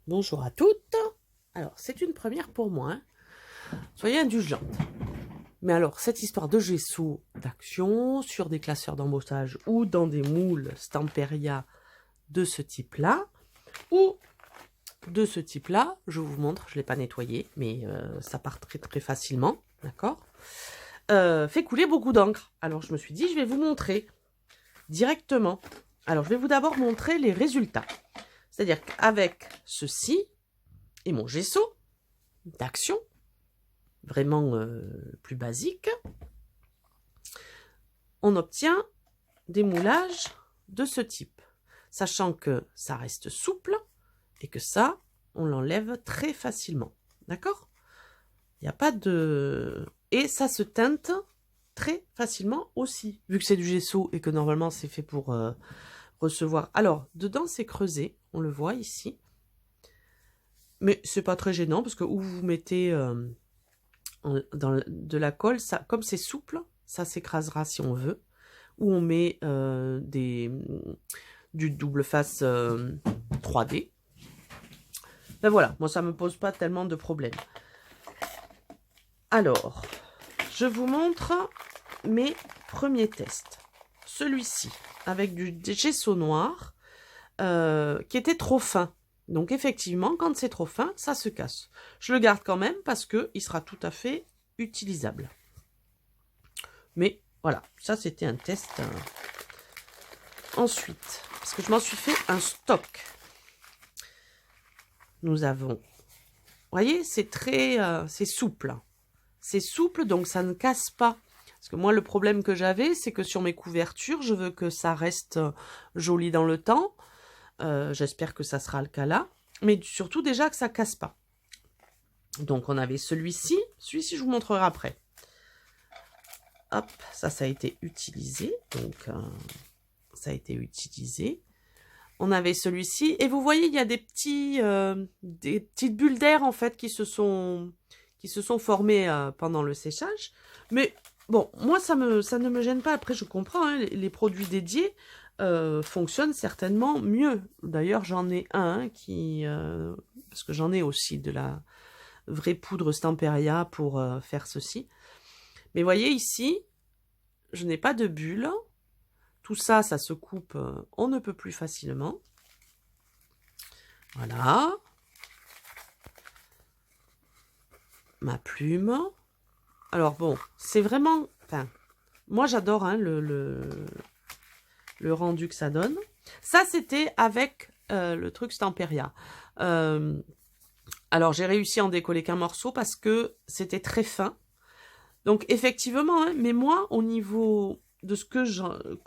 Bonjour à toutes. Alors, c'est une première pour moi, hein. Soyez indulgentes. Mais alors, cette histoire de gesso d'action sur des classeurs d'embossage ou dans des moules Stamperia de ce type-là, ou de ce type-là, je vous montre, je ne l'ai pas nettoyé, mais ça part très très facilement, d'accord, fait couler beaucoup d'encre. Alors, je me suis dit, je vais vous montrer directement. Alors, je vais vous d'abord montrer les résultats. C'est-à-dire qu'avec ceci et mon gesso d'action, vraiment plus basique, on obtient des moulages de ce type, sachant que ça reste souple et que ça, on l'enlève très facilement, d'accord? Il n'y a pas de... Et ça se teinte très facilement aussi, vu que c'est du gesso et que normalement c'est fait pour recevoir. Alors, dedans c'est creusé, on le voit ici, mais c'est pas très gênant parce que où vous mettez dans de la colle, ça, comme c'est souple, ça s'écrasera si on veut. Ou on met du double face 3D. Ben voilà, moi ça me pose pas tellement de problème. Alors, je vous montre mes premiers tests. Celui-ci, avec du gesso noir, qui était trop fin. Donc effectivement, quand c'est trop fin, ça se casse. Je le garde quand même parce qu'il sera tout à fait utilisable. Mais voilà, ça c'était un test. Ensuite, parce que je m'en suis fait un stock. Nous avons, vous voyez, c'est très, c'est souple. C'est souple, donc ça ne casse pas. Parce que moi, le problème que j'avais, c'est que sur mes couvertures, je veux que ça reste joli dans le temps. J'espère que ça sera le cas là. Mais surtout déjà que ça casse pas. Donc on avait celui-ci. Celui-ci, je vous montrerai après. Hop, ça a été utilisé. Donc ça a été utilisé. On avait celui-ci. Et vous voyez, il y a des petites bulles d'air en fait qui se sont formées pendant le séchage. Mais bon, moi, ça ne me gêne pas. Après, je comprends, hein, les produits dédiés fonctionnent certainement mieux. D'ailleurs, j'en ai un qui... parce que j'en ai aussi de la vraie poudre Stamperia pour faire ceci. Mais voyez ici, je n'ai pas de bulles. Tout ça, ça se coupe, on ne peut plus facilement. Voilà. Ma plume. Alors bon, c'est vraiment... Enfin, moi j'adore hein, le rendu que ça donne. Ça, c'était avec le truc Stamperia. Alors, j'ai réussi à en décoller qu'un morceau parce que c'était très fin. Donc, effectivement, hein, mais moi, au niveau de ce que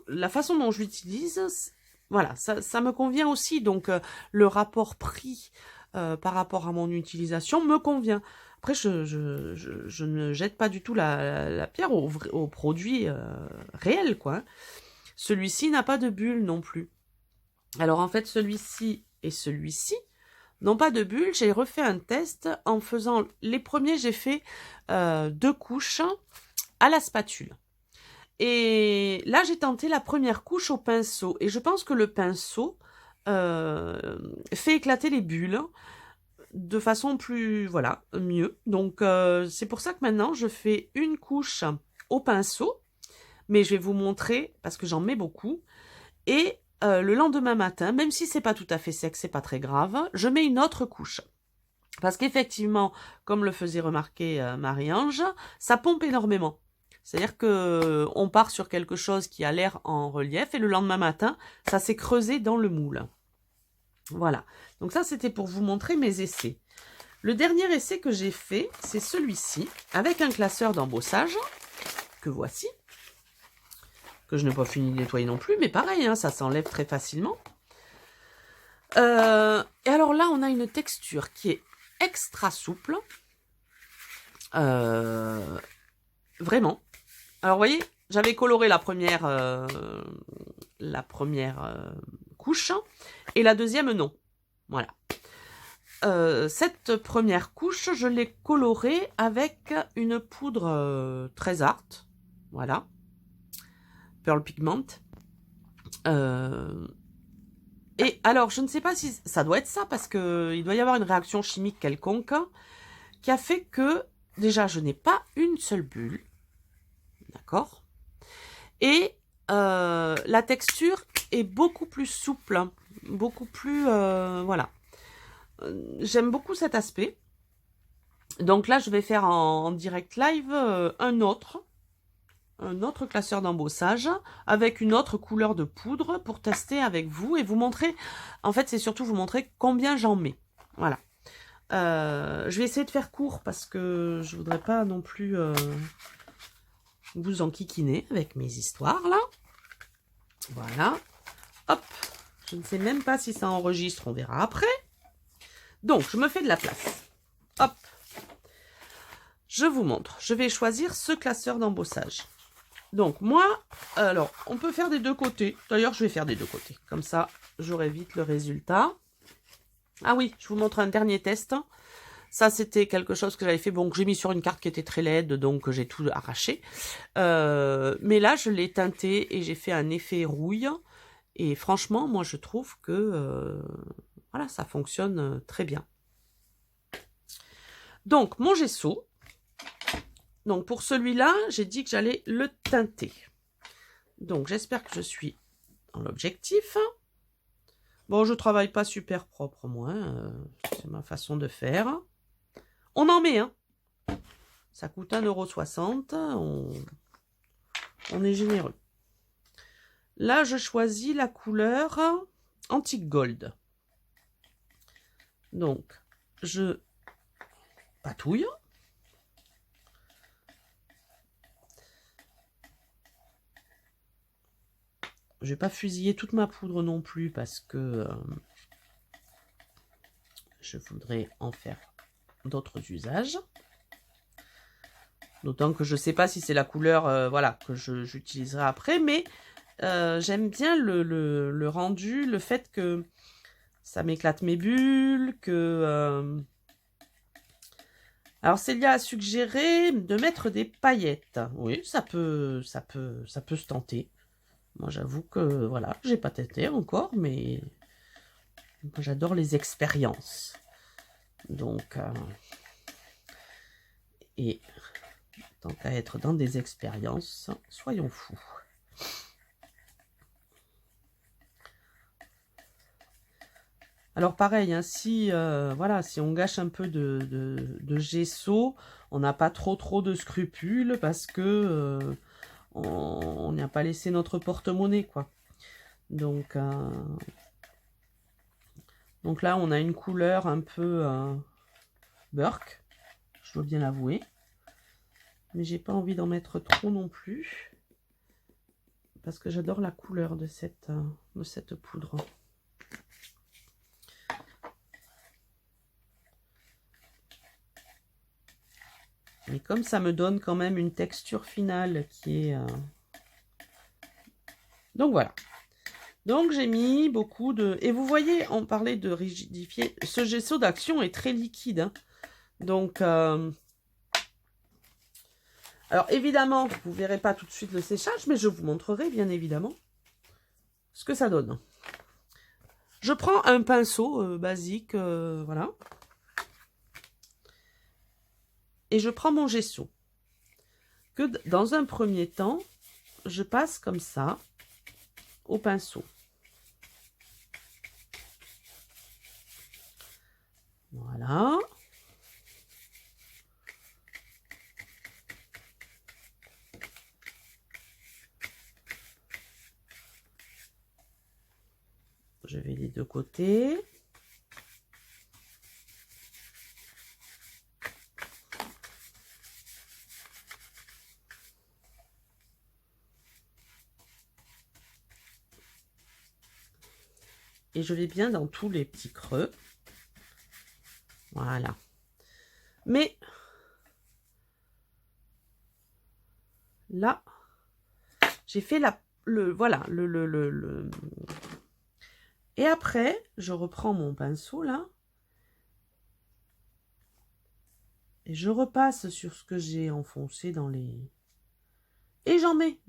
la façon dont je l'utilise, voilà, ça me convient aussi. Donc, le rapport prix par rapport à mon utilisation me convient. Après, je ne jette pas du tout la pierre aux produits réels, quoi. Celui-ci n'a pas de bulle non plus. Alors, en fait, celui-ci et celui-ci n'ont pas de bulle. J'ai refait un test en faisant... Les premiers, j'ai fait 2 couches à la spatule. Et là, j'ai tenté la première couche au pinceau. Et je pense que le pinceau fait éclater les bulles de façon plus, voilà, mieux. Donc, c'est pour ça que maintenant, je fais une couche au pinceau. Mais je vais vous montrer, parce que j'en mets beaucoup. Et le lendemain matin, même si c'est pas tout à fait sec, c'est pas très grave, je mets une autre couche. Parce qu'effectivement, comme le faisait remarquer Marie-Ange, ça pompe énormément. C'est-à-dire que on part sur quelque chose qui a l'air en relief et le lendemain matin, ça s'est creusé dans le moule. Voilà. Donc ça, c'était pour vous montrer mes essais. Le dernier essai que j'ai fait, c'est celui-ci, avec un classeur d'embossage, que voici, que je n'ai pas fini de nettoyer non plus, mais pareil, hein, ça s'enlève très facilement. Et alors là, on a une texture qui est extra souple. Vraiment. Alors, vous voyez, j'avais coloré la première couche et la deuxième, non. Voilà. Cette première couche, je l'ai colorée avec une poudre très art. Voilà. Pearl Pigment. Et alors, je ne sais pas si ça doit être ça, parce que il doit y avoir une réaction chimique quelconque qui a fait que, déjà, je n'ai pas une seule bulle. D'accord? Et la texture est beaucoup plus souple, hein, beaucoup plus... voilà. J'aime beaucoup cet aspect. Donc là, je vais faire en direct live un autre classeur d'embossage avec une autre couleur de poudre pour tester avec vous et vous montrer, en fait c'est surtout vous montrer combien j'en mets. Voilà. Je vais essayer de faire court parce que je voudrais pas non plus vous enquiquiner avec mes histoires là. Voilà. Hop. Je ne sais même pas si ça enregistre, on verra après. Donc je me fais de la place. Hop. Je vous montre. Je vais choisir ce classeur d'embossage. Donc moi, alors on peut faire des deux côtés. D'ailleurs je vais faire des deux côtés. Comme ça j'aurai vite le résultat. Ah oui, je vous montre un dernier test. Ça c'était quelque chose que j'avais fait. Bon, que j'ai mis sur une carte qui était très laide. Donc j'ai tout arraché. Mais là je l'ai teinté et j'ai fait un effet rouille. Et franchement moi je trouve que voilà, ça fonctionne très bien. Donc mon gesso. Donc pour celui-là, j'ai dit que j'allais le teinter. Donc j'espère que je suis dans l'objectif. Bon, je travaille pas super propre moi, c'est ma façon de faire. On en met, hein. Ça coûte 1,60 €, on est généreux. Là, je choisis la couleur Antique Gold. Donc, je patouille. Je vais pas fusiller toute ma poudre non plus parce que je voudrais en faire d'autres usages. D'autant que je sais pas si c'est la couleur voilà, que j'utiliserai après, mais j'aime bien le rendu, le fait que ça m'éclate mes bulles, que... Alors Célia a suggéré de mettre des paillettes. Oui, ça peut se tenter. Moi j'avoue que voilà, j'ai pas testé encore, mais j'adore les expériences. Donc et tant qu'à être dans des expériences, soyons fous. Alors pareil, hein, si voilà, si on gâche un peu de gesso, on n'a pas trop de scrupules parce que on n'y a pas laissé notre porte-monnaie, quoi. Donc là, on a une couleur un peu burk, je dois bien l'avouer. Mais j'ai pas envie d'en mettre trop non plus. Parce que j'adore la couleur de cette poudre. Et comme ça me donne quand même une texture finale qui est... Donc voilà. Donc j'ai mis beaucoup de... Et vous voyez, on parlait de rigidifier. Ce gesso d'Action est très liquide. Hein. Donc... Alors évidemment, vous ne verrez pas tout de suite le séchage, mais je vous montrerai bien évidemment ce que ça donne. Je prends un pinceau basique, voilà. Et je prends mon gesso. Que dans un premier temps, je passe comme ça au pinceau. Voilà. Je vais des deux côtés. Et je vais bien dans tous les petits creux. Voilà. Mais là, j'ai fait voilà, Et après, je reprends mon pinceau là. Et je repasse sur ce que j'ai enfoncé dans les... Et j'en mets.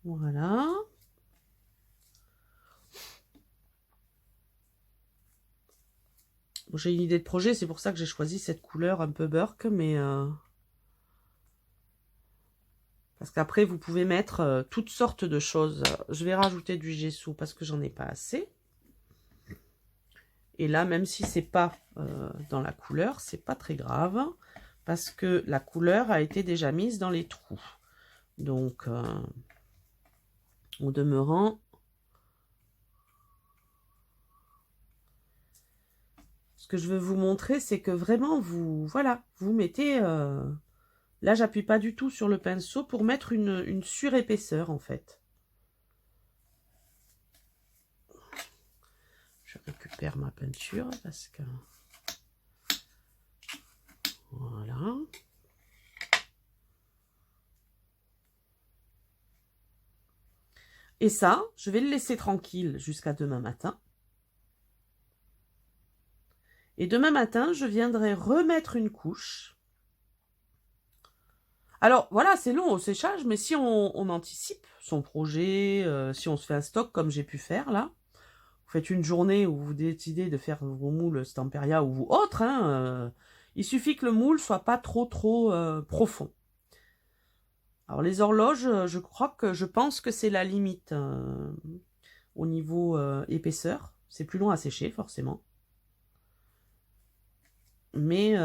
Voilà. Bon, j'ai une idée de projet, c'est pour ça que j'ai choisi cette couleur un peu burk, mais... Parce qu'après, vous pouvez mettre toutes sortes de choses. Je vais rajouter du gesso parce que j'en ai pas assez. Et là, même si c'est pas dans la couleur, c'est pas très grave. Parce que la couleur a été déjà mise dans les trous. Donc, au demeurant... Ce que je veux vous montrer, c'est que vraiment, voilà, vous mettez... Là, j'appuie pas du tout sur le pinceau pour mettre une surépaisseur, en fait. Je récupère ma peinture parce que... Voilà. Et ça, je vais le laisser tranquille jusqu'à demain matin. Et demain matin, je viendrai remettre une couche. Alors, voilà, c'est long au séchage, mais si on anticipe son projet, si on se fait un stock comme j'ai pu faire, là, vous faites une journée où vous décidez de faire vos moules Stamperia ou autres, hein, il suffit que le moule soit pas trop profond. Alors, les horloges, je pense que c'est la limite au niveau épaisseur. C'est plus long à sécher, forcément. Mais...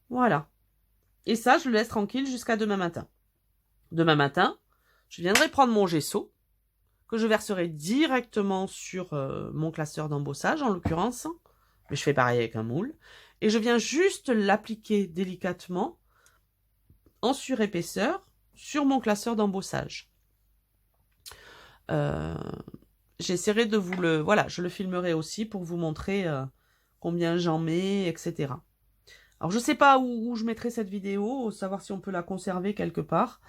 voilà. Et ça, je le laisse tranquille jusqu'à demain matin. Demain matin, je viendrai prendre mon gesso, que je verserai directement sur mon classeur d'embossage, en l'occurrence. Mais je fais pareil avec un moule. Et je viens juste l'appliquer délicatement, en surépaisseur, sur mon classeur d'embossage. J'essaierai de vous le... Voilà, je le filmerai aussi pour vous montrer combien j'en mets, etc. Alors, je ne sais pas où je mettrai cette vidéo, savoir si on peut la conserver quelque part.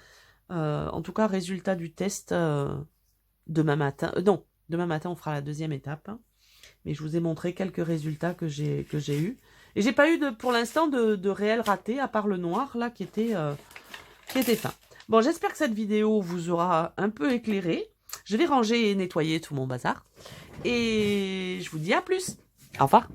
En tout cas, résultat du test demain matin. Non, demain matin, on fera la deuxième étape. Hein. Mais je vous ai montré quelques résultats que j'ai eus. Et j'ai pas eu, pour l'instant, de réel raté, à part le noir, là, qui était fin. Bon, j'espère que cette vidéo vous aura un peu éclairé. Je vais ranger et nettoyer tout mon bazar. Et je vous dis à plus. Au revoir.